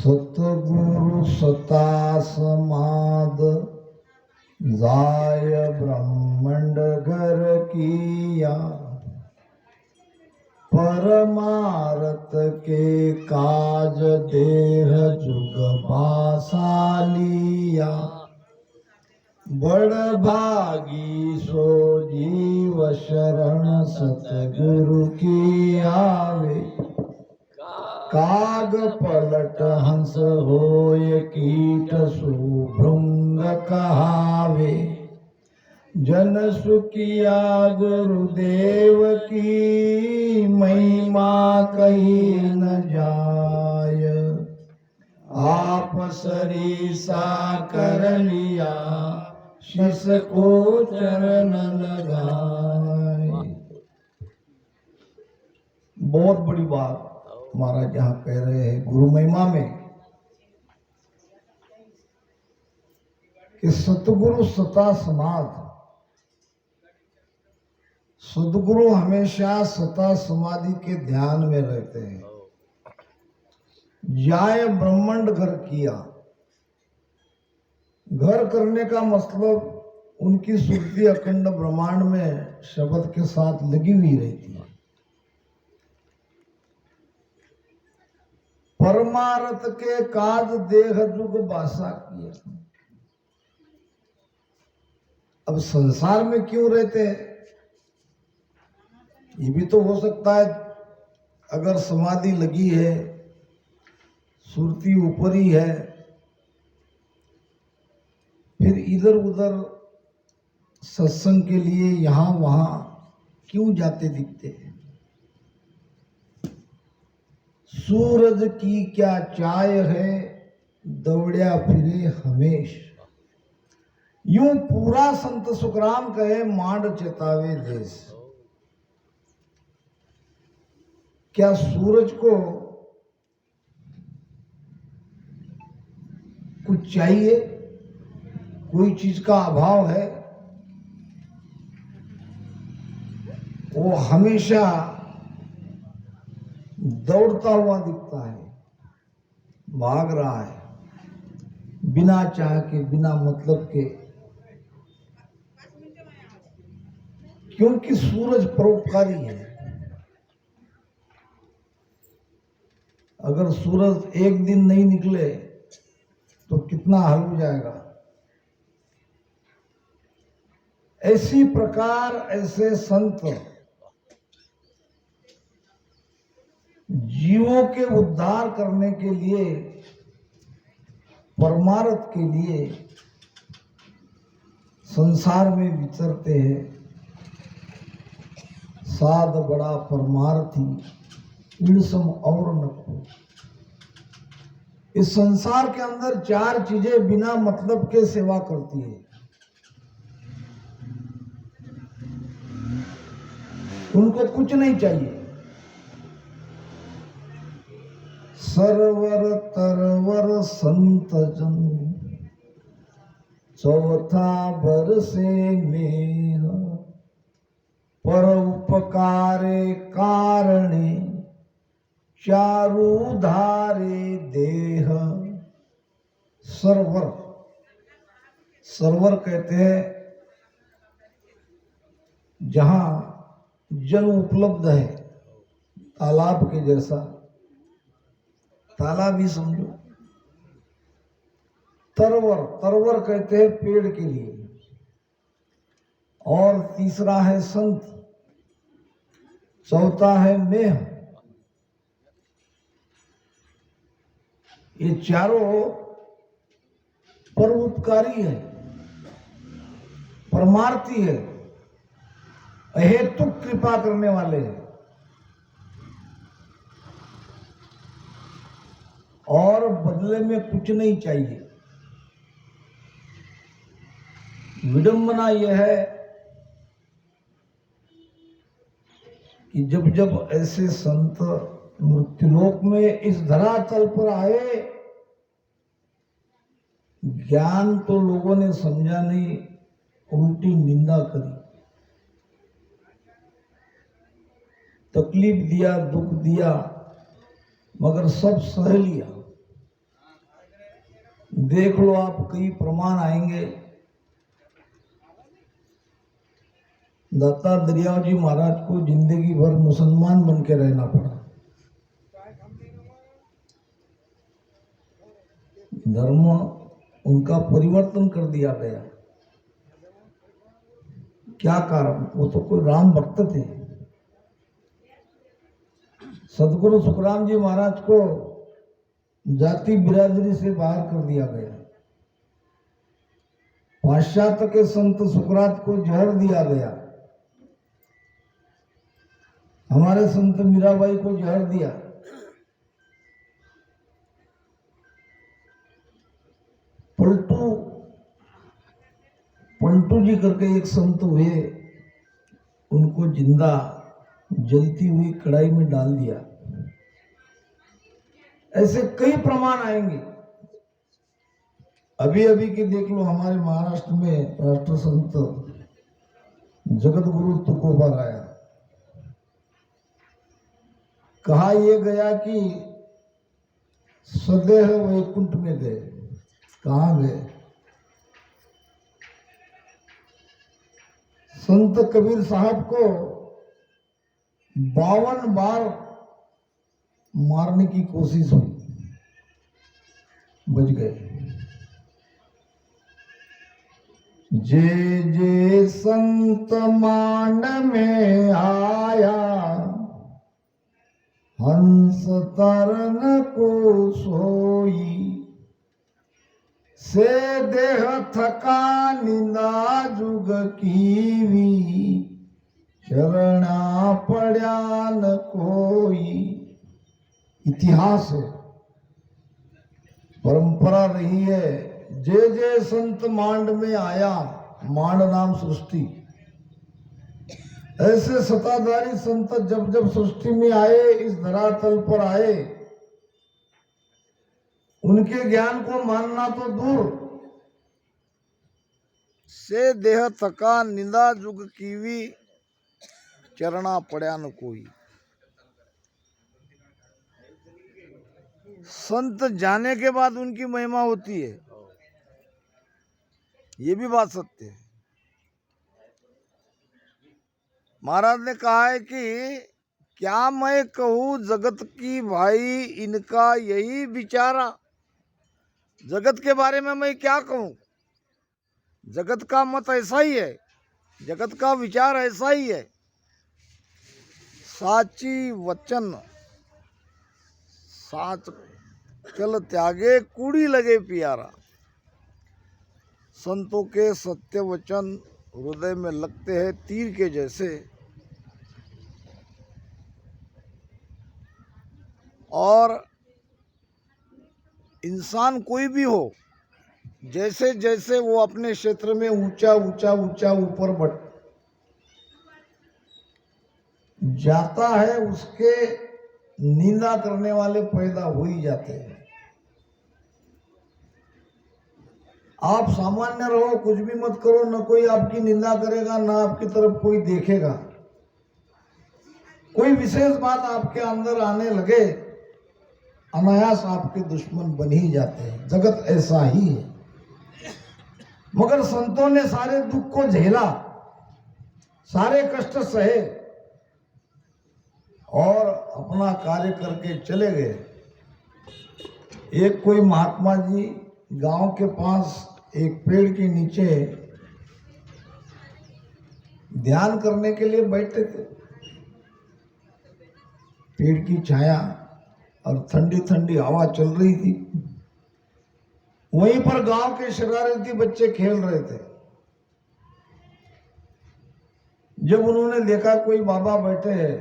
सतगुरु सता समाद जाय ब्रह्मंड घर किया, परमारत के काज देह जुग बासा लिया। बड़ भागी सो जीव शरण सतगुरु की आवे, काग पलट हंस होय कीट सुभृंग कहावे। जन सुखिया गुरुदेव की महिमा कही न जाय, आप सरीसा कर लिया शिष को चरण लगाए। बहुत बड़ी बात महाराज यहाँ कह रहे हैं गुरु महिमा में कि सतगुरु सता समाध। सदगुरु हमेशा सता समाधि के ध्यान में रहते हैं। जाय ब्रह्मांड घर किया, घर करने का मतलब उनकी सुरती अखंड ब्रह्मांड में शब्द के साथ लगी हुई रहती है। परमारथ के काज देह जुग बासा किया। अब संसार में क्यों रहते हैं? ये भी तो हो सकता है अगर समाधि लगी है, सुरती ऊपर ही है, फिर इधर उधर सत्संग के लिए यहां वहां क्यों जाते दिखते हैं? सूरज की क्या चाय है, दौड़िया फिरे हमेश। यूं पूरा संत सुखराम कहे मांड चेतावे देश। क्या सूरज को कुछ चाहिए? कोई चीज का अभाव है? वो हमेशा दौड़ता हुआ दिखता है, भाग रहा है, बिना चाह के, बिना मतलब के। क्योंकि सूरज परोपकारी है। अगर सूरज एक दिन नहीं निकले तो कितना हाल हो जाएगा। ऐसी प्रकार ऐसे संत जीवों के उद्धार करने के लिए, परमार्थ के लिए संसार में विचरते हैं। साध बड़ा परमार्थी इणसम और न को। इस संसार के अंदर चार चीजें बिना मतलब के सेवा करती है। उनको कुछ नहीं चाहिए। सरवर तरवर संत जन, चौथा बरसे मेह। पर उपकारे कारणे, चारु धारे देह। सरवर, सरवर कहते हैं जहां जल उपलब्ध है, तालाब के जैसा। तालाब ही समझो। तरवर, तरवर कहते हैं पेड़ के लिए। और तीसरा है संत, चौथा है मेह। ये चारों परोपकारी है, परमार्थी है, अहेतुक कृपा करने वाले हैं। और बदले में कुछ नहीं चाहिए। विडंबना यह है कि जब जब ऐसे संत मृत्युलोक में इस धरातल पर आए, ज्ञान तो लोगों ने समझा नहीं, उल्टी निंदा करी, तकलीफ दिया, दुख दिया, मगर सब सह लिया। देख लो आप, कई प्रमाण आएंगे। दत्ता दरियाव जी महाराज को जिंदगी भर मुसलमान बन के रहना पड़ा। धर्म उनका परिवर्तन कर दिया गया। क्या कारण? वो तो कोई राम भक्त थे। सदगुरु सुखराम जी महाराज को जाति बिरादरी से बाहर कर दिया गया। पाश्चात्य के संत सुकरात को जहर दिया गया। हमारे संत मीराबाई को जहर दिया। पंटू जी करके एक संत हुए, उनको जिंदा जलती हुई कढ़ाई में डाल दिया। ऐसे कई प्रमाण आएंगे। अभी अभी के देख लो, हमारे महाराष्ट्र में राष्ट्र संत जगत गुरु तुकोबार आया। कहा यह गया कि सदैव वैकुंठ में गए। कहाँ गए? संत कबीर साहब को 52 बार मारने की कोशिश हुई, बच गए। जे जे संत मांड में आया, हंस तरन को सोई। से देह थका निंदा जुग कीवी, शरणा पड़ा न कोई। इतिहास है, परंपरा रही है। जे जे संत मांड में आया, मांड नाम सृष्टि। ऐसे सताधारी संत जब जब सृष्टि में आए, इस धरातल पर आए, उनके ज्ञान को मानना तो दूर। से देह थका निंदा जुग कीवी, चरणा पड़ा न कोई। संत जाने के बाद उनकी महिमा होती है, ये भी बात सत्य है। महाराज ने कहा है कि क्या मैं कहूँ जगत की भाई, इनका यही विचारा। जगत के बारे में मैं क्या कहूँ? जगत का मत ऐसा ही है, जगत का विचार ऐसा ही है। साची वचन साच चल त्यागे, कूड़ी लगे प्यारा। संतों के सत्य वचन हृदय में लगते हैं तीर के जैसे। और इंसान कोई भी हो, जैसे जैसे वो अपने क्षेत्र में ऊंचा ऊंचा ऊंचा ऊपर बढ़ जाता है, उसके निंदा करने वाले पैदा हो ही जाते हैं। आप सामान्य रहो, कुछ भी मत करो, न कोई आपकी निंदा करेगा, ना आपकी तरफ कोई देखेगा। कोई विशेष बात आपके अंदर आने लगे, अनायास आपके दुश्मन बन ही जाते हैं। जगत ऐसा ही है। मगर संतों ने सारे दुख को झेला, सारे कष्ट सहे और अपना कार्य करके चले गए। एक कोई महात्मा जी गांव के पास एक पेड़ के नीचे ध्यान करने के लिए बैठे थे। पेड़ की छाया और ठंडी ठंडी हवा चल रही थी। वहीं पर गांव के शरारती बच्चे खेल रहे थे। जब उन्होंने देखा कोई बाबा बैठे हैं,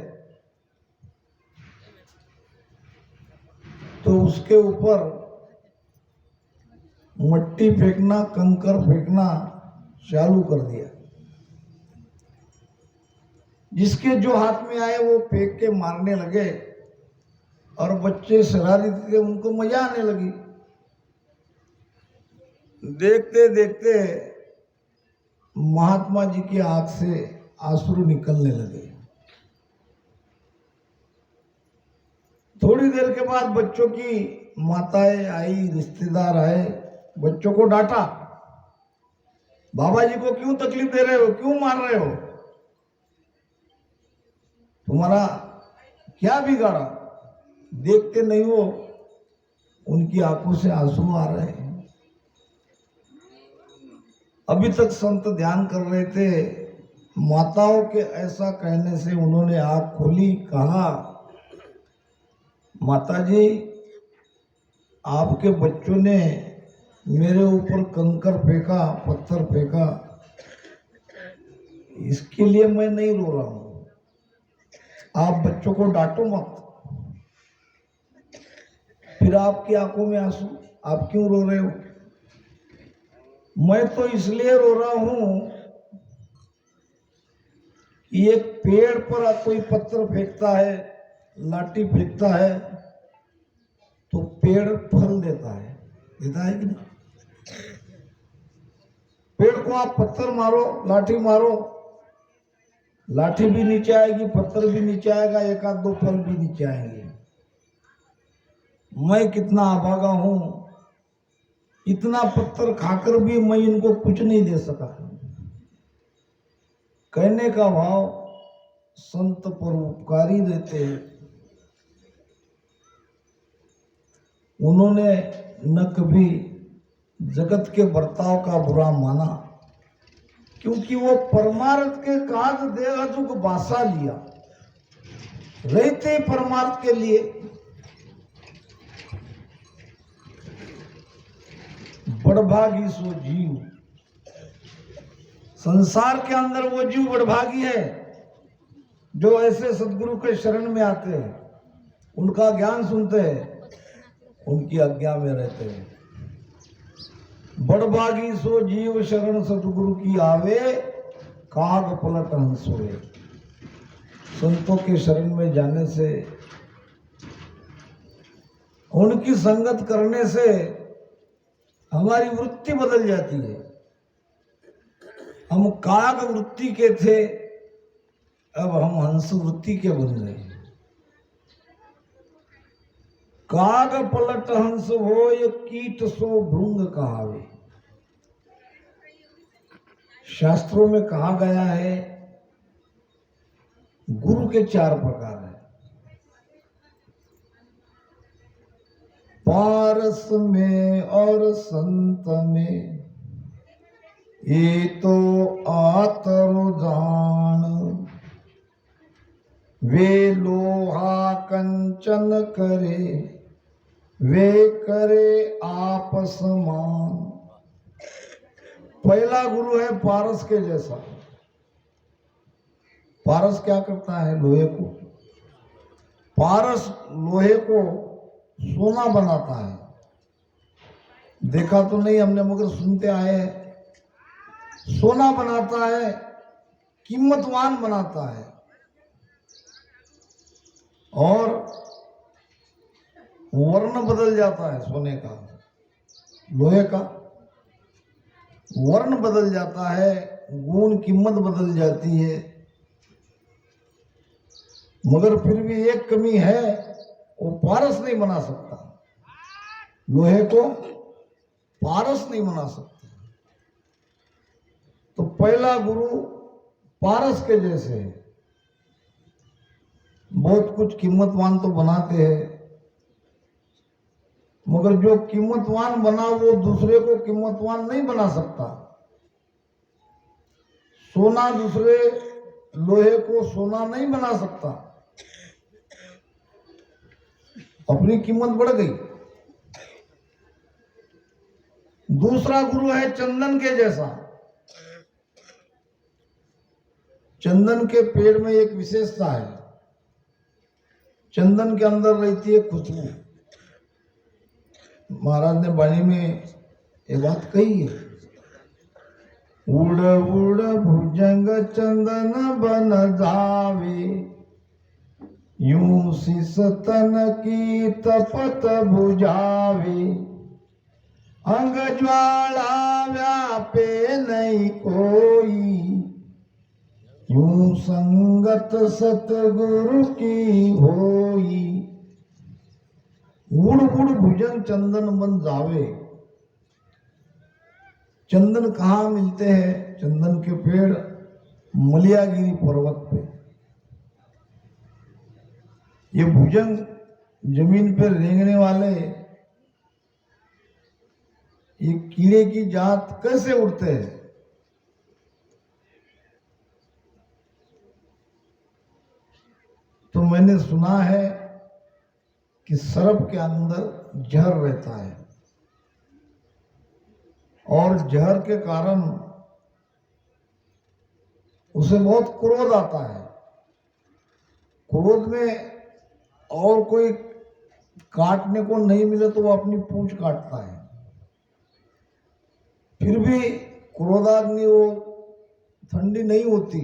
तो उसके ऊपर मट्टी फेंकना, कंकर फेंकना चालू कर दिया। जिसके जो हाथ में आए वो फेंक के मारने लगे और बच्चे शरारती थे, उनको मजा आने लगी। देखते देखते महात्मा जी के हाथ से आंसू निकलने लगे। थोड़ी देर के बाद बच्चों की माताएं आई, रिश्तेदार आए, बच्चों को डांटा, बाबा जी को क्यों तकलीफ दे रहे हो, क्यों मार रहे हो, तुम्हारा क्या बिगाड़ा? देखते नहीं हो, उनकी आंखों से आंसू आ रहे हैं। अभी तक संत ध्यान कर रहे थे, माताओं के ऐसा कहने से उन्होंने आंख खोली, कहा माताजी आपके बच्चों ने मेरे ऊपर कंकर फेंका, पत्थर फेंका, इसके लिए मैं नहीं रो रहा हूं, आप बच्चों को डांटो मत। फिर आपकी आंखों में आंसू, आप क्यों रो रहे हो? मैं तो इसलिए रो रहा हूं कि एक पेड़ पर कोई पत्थर फेंकता है, लाठी फेंकता है, तो पेड़ फल देता है कि नहीं? पेड़ को आप पत्थर मारो, लाठी मारो, लाठी भी नीचे आएगी, पत्थर भी नीचे आएगा, एक आध दो फल भी नीचे आएंगे। मैं कितना अभागा हूं, इतना पत्थर खाकर भी मैं इनको कुछ नहीं दे सका। कहने का भाव संत परोपकारी रहते हैं। उन्होंने न कभी जगत के बर्ताव का बुरा माना, क्योंकि वो परमार्थ के काज देगा जो बासा लिया, रहते परमार्थ के लिए। बड़भागी सो जीव, संसार के अंदर वो जीव बड़भागी है जो ऐसे सदगुरु के शरण में आते हैं, उनका ज्ञान सुनते हैं, उनकी आज्ञा में रहते हैं। बड़भागी सो जीव शरण सतगुरु की आवे, काग पलट हंस होए। संतों के शरण में जाने से, उनकी संगत करने से हमारी वृत्ति बदल जाती है। हम काग वृत्ति के थे, अब हम हंस वृत्ति के बन गए। काग पलट हंस होय, कीट सो भृंग कहावे। शास्त्रों में कहा गया है, गुरु के 4 प्रकार हैं। पारस में और संत में ये तो आतरो जान, वे लोहा कंचन करे, वे करे आपस मान। पहला गुरु है पारस के जैसा। पारस क्या करता है? लोहे को, पारस लोहे को सोना बनाता है। देखा तो नहीं हमने, मगर सुनते आए हैं। सोना बनाता है, कीमतवान बनाता है, और वर्ण बदल जाता है सोने का, लोहे का वर्ण बदल जाता है, गुण कीमत बदल जाती है। मगर फिर भी एक कमी है, वो पारस नहीं बना सकता, लोहे को पारस नहीं बना सकता। तो पहला गुरु पारस के जैसे है, बहुत कुछ कीमतवान तो बनाते हैं, मगर जो कीमतवान बना वो दूसरे को कीमतवान नहीं बना सकता। सोना दूसरे लोहे को सोना नहीं बना सकता, अपनी कीमत बढ़ गई। दूसरा गुरु है चंदन के जैसा। चंदन के पेड़ में एक विशेषता है, चंदन के अंदर रहती है खुशबू। महाराज ने वाणी में ये बात कही है, उड़ उड़ भुजंग चंदन बन जावे, यूं शीस तन की तपत बुझावे, अंग ज्वाला व्यापे नहीं कोई, यूं संगत सतगुरु की होई। उड़ उड़ भुजंग चंदन बन जावे, चंदन कहाँ मिलते हैं? चंदन के पेड़ मलियागिरी पर्वत पे। ये भुजंग जमीन पर रेंगने वाले ये कीड़े की जात कैसे उड़ते हैं? तो मैंने सुना है कि सर्प के अंदर जहर रहता है और जहर के कारण उसे बहुत क्रोध आता है। क्रोध में और कोई काटने को नहीं मिले तो वो अपनी पूंछ काटता है। फिर भी क्रोधाग्नि वो ठंडी नहीं होती,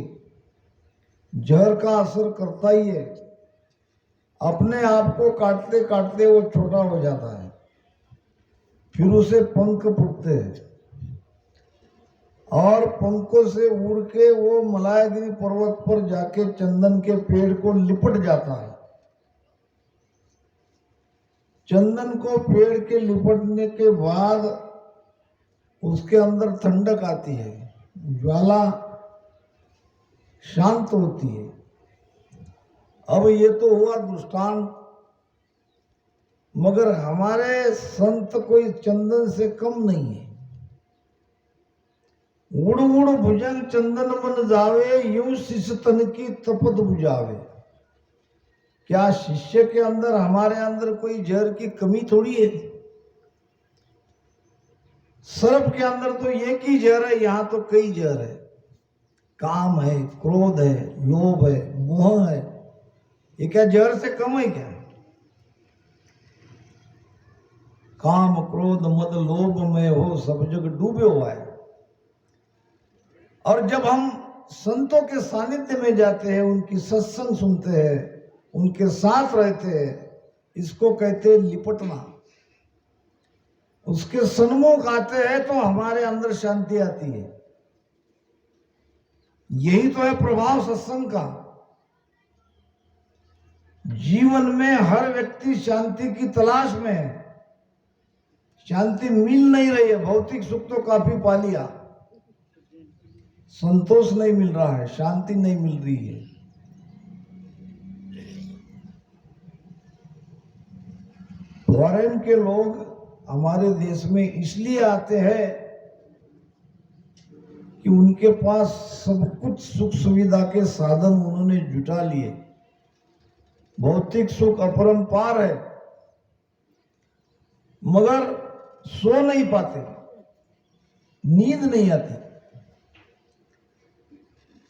जहर का असर करता ही है। अपने आप को काटते काटते वो छोटा हो जाता है, फिर उसे पंख फूटते हैं और पंखों से उड़ के वो मलायगिरी पर्वत पर जाके चंदन के पेड़ को लिपट जाता है। चंदन को पेड़ के लिपटने के बाद उसके अंदर ठंडक आती है, ज्वाला शांत होती है। अब ये तो हुआ दृष्टांत, मगर हमारे संत कोई चंदन से कम नहीं है। उड़ उड़ भुजंग चंदन मन जावे, यूं शिष्य तन की तपत बुझावे। क्या शिष्य के अंदर, हमारे अंदर कोई जहर की कमी थोड़ी है? सर्प के अंदर तो एक ही जहर है, यहां तो कई जहर है। काम है, क्रोध है, लोभ है, मोह है। ये क्या जहर से कम है क्या? काम क्रोध मद लोभ में हो सब जग डूबे हुआ है। और जब हम संतों के सानिध्य में जाते हैं, उनकी सत्संग सुनते हैं, उनके साथ रहते हैं, इसको कहते हैं लिपटना। उसके सन्मुख आते हैं तो हमारे अंदर शांति आती है। यही तो है प्रभाव सत्संग का। जीवन में हर व्यक्ति शांति की तलाश में है। शांति मिल नहीं रही है। भौतिक सुख तो काफी पा लिया, संतोष नहीं मिल रहा है, शांति नहीं मिल रही है। फॉरेन के लोग हमारे देश में इसलिए आते हैं कि उनके पास सब कुछ सुख सुविधा के साधन उन्होंने जुटा लिए। भौतिक सुख अपरंपार है, मगर सो नहीं पाते, नींद नहीं आती।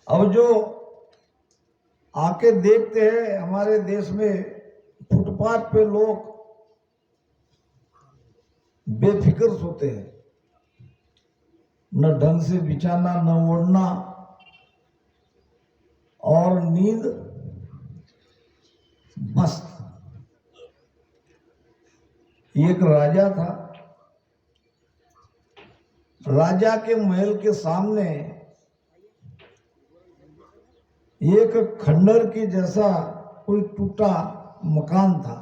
अब जो आके देखते हैं हमारे देश में, फुटपाथ पे लोग बेफिक्र सोते हैं, न ढंग से बिछाना, न ओढ़ना, और नींद मस्त। एक राजा था, राजा के महल के सामने एक खंडर के जैसा कोई टूटा मकान था।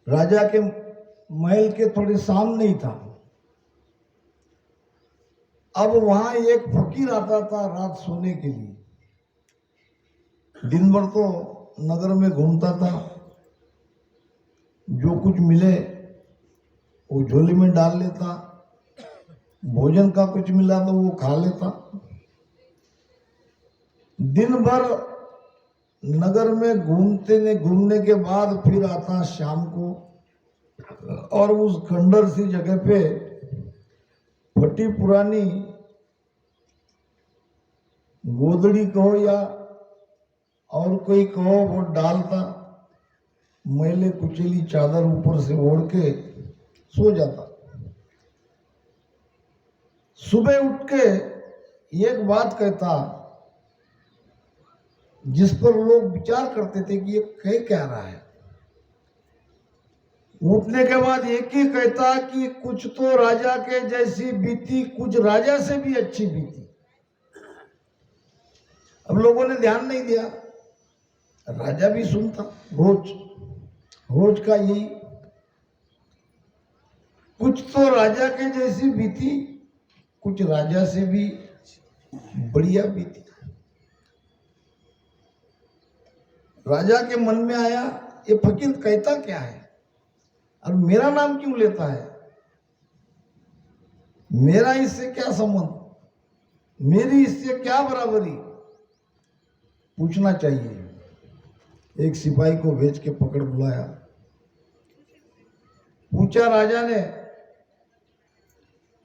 राजा के महल के थोड़े सामने ही था। अब वहां एक फकीर आता था रात सोने के लिए। दिन भर तो नगर में घूमता था, जो कुछ मिले वो झोली में डाल लेता, भोजन का कुछ मिला तो वो खा लेता। दिन भर नगर में घूमने के बाद फिर आता शाम को, और उस खंडर सी जगह पे फटी पुरानी गोदड़ी कहो या और कोई कहो, वो डालता, मैले कुचेली चादर ऊपर से ओढ़ के सो जाता। सुबह उठ के एक बात कहता, जिस पर लोग विचार करते थे कि ये कह क्या रहा है। उठने के बाद एक ही कहता कि कुछ तो राजा के जैसी बीती, कुछ राजा से भी अच्छी बीती। अब लोगों ने ध्यान नहीं दिया, राजा भी सुनता रोज रोज का यही। कुछ तो राजा के जैसी बीती, कुछ राजा से भी बढ़िया बीती। राजा के मन में आया ये फकीर कहता क्या है और मेरा नाम क्यों लेता है, मेरा इससे क्या संबंध, मेरी इससे क्या बराबरी, पूछना चाहिए। एक सिपाही को भेज के पकड़ बुलाया, पूछा राजा ने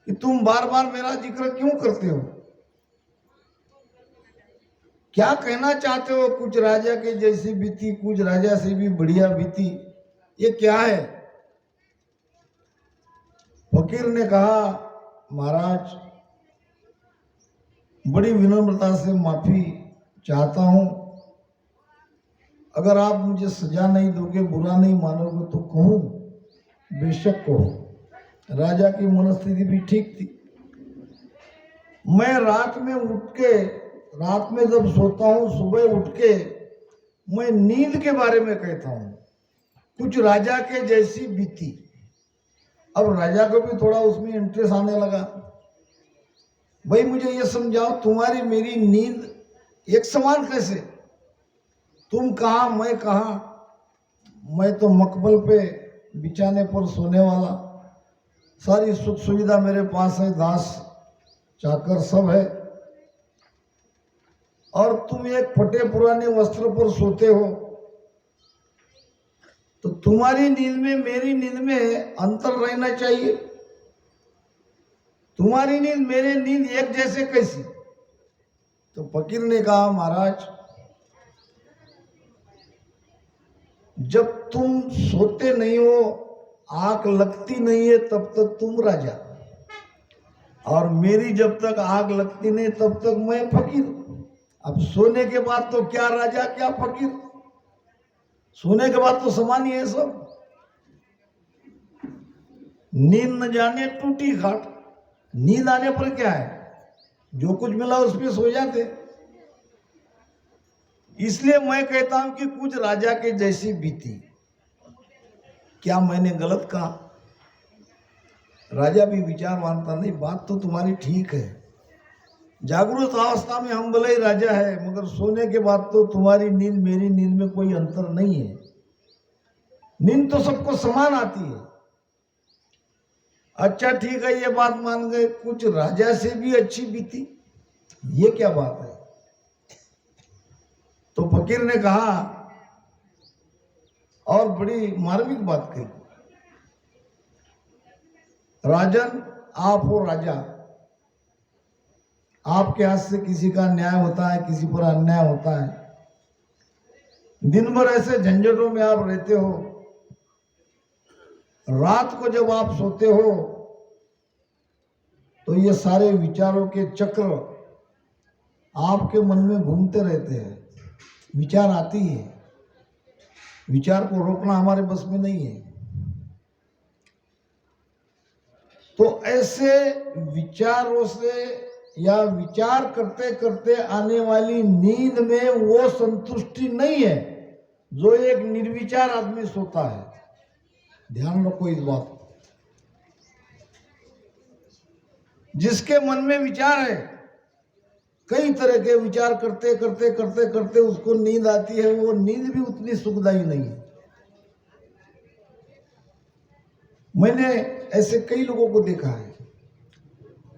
कि तुम बार बार मेरा जिक्र क्यों करते हो, क्या कहना चाहते हो, कुछ राजा के जैसी बीती, कुछ राजा से भी बढ़िया बीती, ये क्या है। फकीर ने कहा महाराज बड़ी विनम्रता से माफी चाहता हूं, अगर आप मुझे सजा नहीं दोगे, बुरा नहीं मानोगे तो कहूं, बेशक कहो। राजा की मनस्थिति भी ठीक थी। मैं रात में जब सोता हूं, सुबह उठ के मैं नींद के बारे में कहता हूं, कुछ राजा के जैसी बीती। अब राजा को भी थोड़ा उसमें इंटरेस्ट आने लगा, भाई मुझे ये समझाओ तुम्हारी मेरी नींद एक समान कैसे, तुम कहाँ मैं कहाँ, मैं तो मकबल पे बिछाने पर सोने वाला, सारी सुख सुविधा मेरे पास है, दास चाकर सब है, और तुम एक फटे पुराने वस्त्र पर सोते हो, तो तुम्हारी नींद में मेरी नींद में अंतर रहना चाहिए, तुम्हारी नींद मेरी नींद एक जैसे कैसी। तो फकीर ने कहा महाराज जब तुम सोते नहीं हो, आग लगती नहीं है, तब तक तुम राजा, और मेरी जब तक आग लगती नहीं तब तक मैं फकीर। अब सोने के बाद तो क्या राजा क्या फकीर, सोने के बाद तो समान ही है सब। नींद न जाने टूटी खाट, नींद आने पर क्या है, जो कुछ मिला उस पर सो जाते। इसलिए मैं कहता हूं कि कुछ राजा के जैसी बीती। क्या मैंने गलत कहा? राजा भी विचार मानता, नहीं बात तो तुम्हारी ठीक है, जागरूक अवस्था में हम भले ही राजा है, मगर सोने के बाद तो तुम्हारी नींद मेरी नींद में कोई अंतर नहीं है, नींद तो सबको समान आती है। अच्छा ठीक है, ये बात मान गए, कुछ राजा से भी अच्छी बीती, ये क्या बात है? तो फकीर ने कहा और बड़ी मार्मिक बात कही, राजन आप हो राजा, आपके हाथ से किसी का न्याय होता है, किसी पर अन्याय होता है, दिन भर ऐसे झंझटों में आप रहते हो, रात को जब आप सोते हो तो ये सारे विचारों के चक्र आपके मन में घूमते रहते हैं, विचार आती है, विचार को रोकना हमारे बस में नहीं है। तो ऐसे विचारों से या विचार करते करते आने वाली नींद में वो संतुष्टि नहीं है जो एक निर्विचार आदमी सोता है। ध्यान रखो इस बात को। जिसके मन में विचार है, कई तरह के विचार करते करते करते करते उसको नींद आती है, वो नींद भी उतनी सुखदायी नहीं है। मैंने ऐसे कई लोगों को देखा है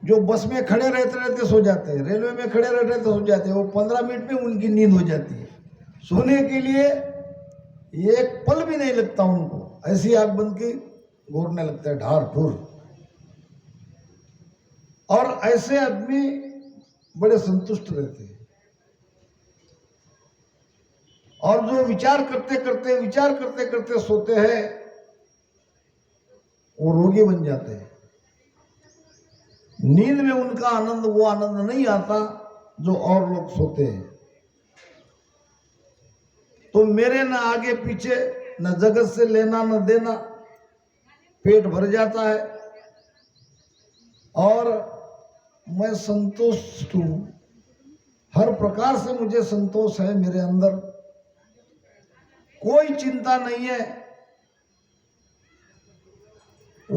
जो बस में खड़े रहते रहते सो जाते हैं, रेलवे में खड़े रहते रहते सो जाते हैं, वो 15 मिनट में उनकी नींद हो जाती है। सोने के लिए एक पल भी नहीं लगता उनको, ऐसी आंख बंद की घूरने लगता है ढार ढूर। और ऐसे आदमी बड़े संतुष्ट रहते हैं, और जो विचार करते करते सोते हैं वो रोगी बन जाते हैं। नींद में उनका आनंद वो आनंद नहीं आता जो और लोग सोते हैं। तो मेरे न आगे पीछे, न जगत से लेना न देना, पेट भर जाता है और मैं संतुष्ट हूं, हर प्रकार से मुझे संतोष है, मेरे अंदर कोई चिंता नहीं है।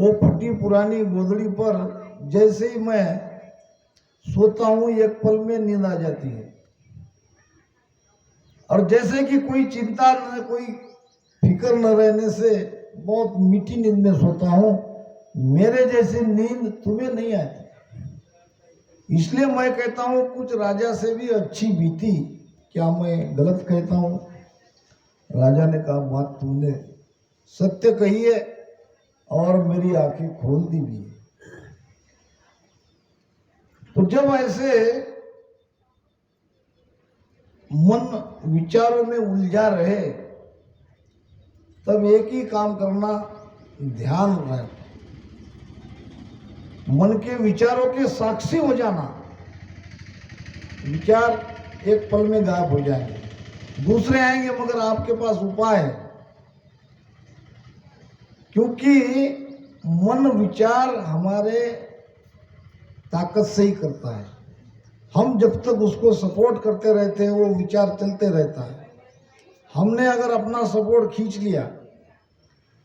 वो फटी पुरानी गोदड़ी पर जैसे ही मैं सोता हूं एक पल में नींद आ जाती है, और जैसे कि कोई चिंता न, कोई फिक्र न रहने से बहुत मीठी नींद में सोता हूं। मेरे जैसी नींद तुम्हें नहीं आती, इसलिए मैं कहता हूं कुछ राजा से भी अच्छी बीती। क्या मैं गलत कहता हूं? राजा ने कहा, बात तुमने सत्य कही है और मेरी आंखें खोल दी भी है। तो जब ऐसे मन विचारों में उलझा रहे तब एक ही काम करना, ध्यान रहे, मन के विचारों के साक्षी हो जाना। विचार एक पल में गायब हो जाएंगे, दूसरे आएंगे, मगर आपके पास उपाय है। क्योंकि मन विचार हमारे ताकत से ही करता है। हम जब तक उसको सपोर्ट करते रहते हैं वो विचार चलते रहता है। हमने अगर अपना सपोर्ट खींच लिया,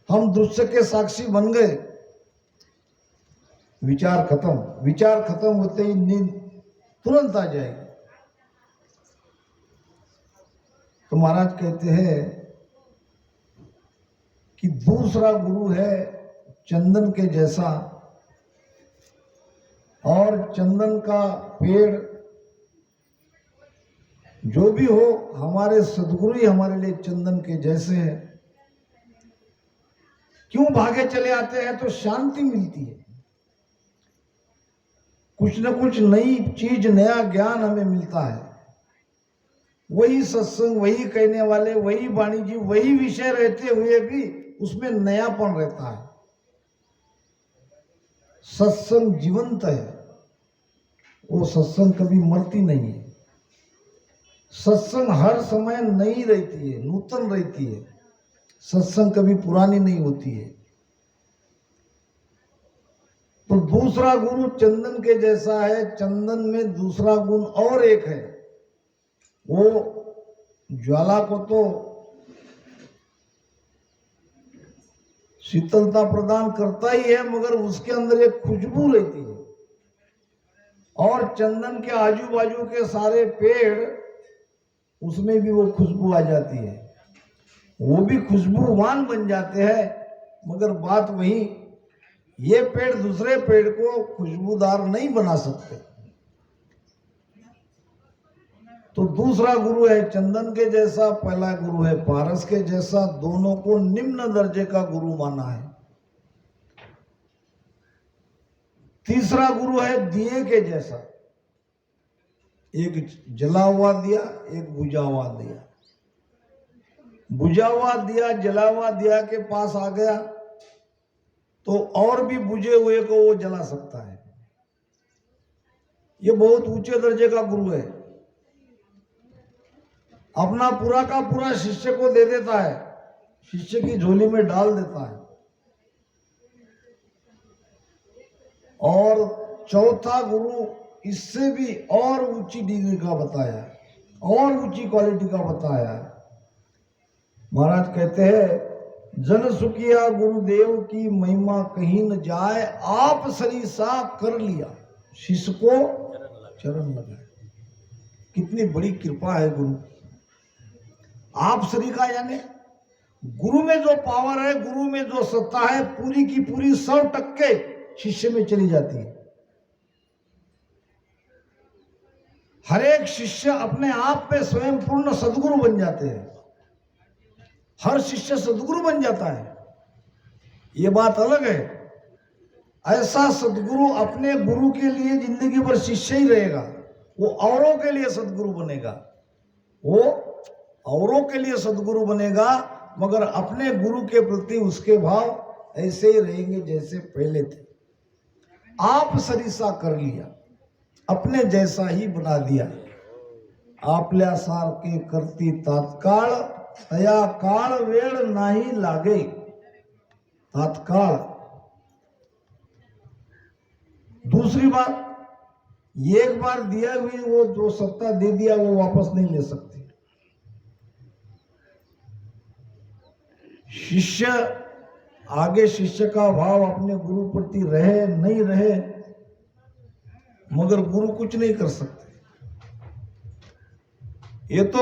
हम दृश्य के साक्षी बन गए, विचार खत्म। विचार खत्म होते ही नींद तुरंत आ जाएगी। तो महाराज कहते हैं कि दूसरा गुरु है चंदन के जैसा, और चंदन का पेड़ जो भी हो, हमारे सदगुरु ही हमारे लिए चंदन के जैसे है। क्यों भागे चले आते हैं? तो शांति मिलती है, कुछ न कुछ नई चीज, नया ज्ञान हमें मिलता है। वही सत्संग, वही कहने वाले, वही वाणी जी, वही विषय रहते हुए भी उसमें नयापन रहता है। सत्संग जीवंत है, वो सत्संग कभी मरती नहीं है। सत्संग हर समय नई रहती है, नूतन रहती है। सत्संग कभी पुरानी नहीं होती है। तो दूसरा गुरु चंदन के जैसा है। चंदन में दूसरा गुण और एक है, वो ज्वाला को तो शीतलता प्रदान करता ही है, मगर उसके अंदर एक खुशबू रहती है। और चंदन के आजू बाजू के सारे पेड़, उसमें भी वो खुशबू आ जाती है, वो भी खुशबूवान बन जाते हैं। मगर बात वही, ये पेड़ दूसरे पेड़ को खुशबूदार नहीं बना सकते। तो दूसरा गुरु है चंदन के जैसा, पहला गुरु है पारस के जैसा। दोनों को निम्न दर्जे का गुरु माना है। तीसरा गुरु है दिए के जैसा, एक जला हुआ दिया, एक बुझा हुआ दिया। बुझा हुआ दिया जला हुआ दिया के पास आ गया तो और भी बुझे हुए को वो जला सकता है। ये बहुत ऊंचे दर्जे का गुरु है। अपना पूरा का पूरा शिष्य को दे देता है, शिष्य की झोली में डाल देता है। और चौथा गुरु इससे भी और ऊंची डिग्री का बताया, और ऊंची क्वालिटी का बताया। महाराज कहते हैं, जन सुखिया गुरुदेव की महिमा कहीं न जाए, आप सरीसा कर लिया शिष्य को चरण लगाए। कितनी बड़ी कृपा है गुरु। आप सरी का यानी गुरु में जो पावर है, गुरु में जो सत्ता है, पूरी की पूरी 100% शिष्य में चली जाती है। हर एक शिष्य अपने आप में स्वयं पूर्ण सदगुरु बन जाते हैं। हर शिष्य सदगुरु बन जाता है, ये बात अलग है। ऐसा सदगुरु अपने गुरु के लिए जिंदगी भर शिष्य ही रहेगा, वो औरों के लिए सदगुरु बनेगा। वो औरों के लिए सदगुरु बनेगा, मगर अपने गुरु के प्रति उसके भाव ऐसे ही रहेंगे जैसे पहले थे। आप सरीसा कर लिया, अपने जैसा ही बना दिया। आपल्या सारखे करती तात्काळ, तया काळ वेळ नाही लागे। तात्काळ। दूसरी बात, एक बार दिया हुई वो जो सत्ता दे दिया वो वापस नहीं ले सकते। शिष्य आगे शिष्य का भाव अपने गुरु प्रति रहे नहीं रहे, मगर गुरु कुछ नहीं कर सकते। ये तो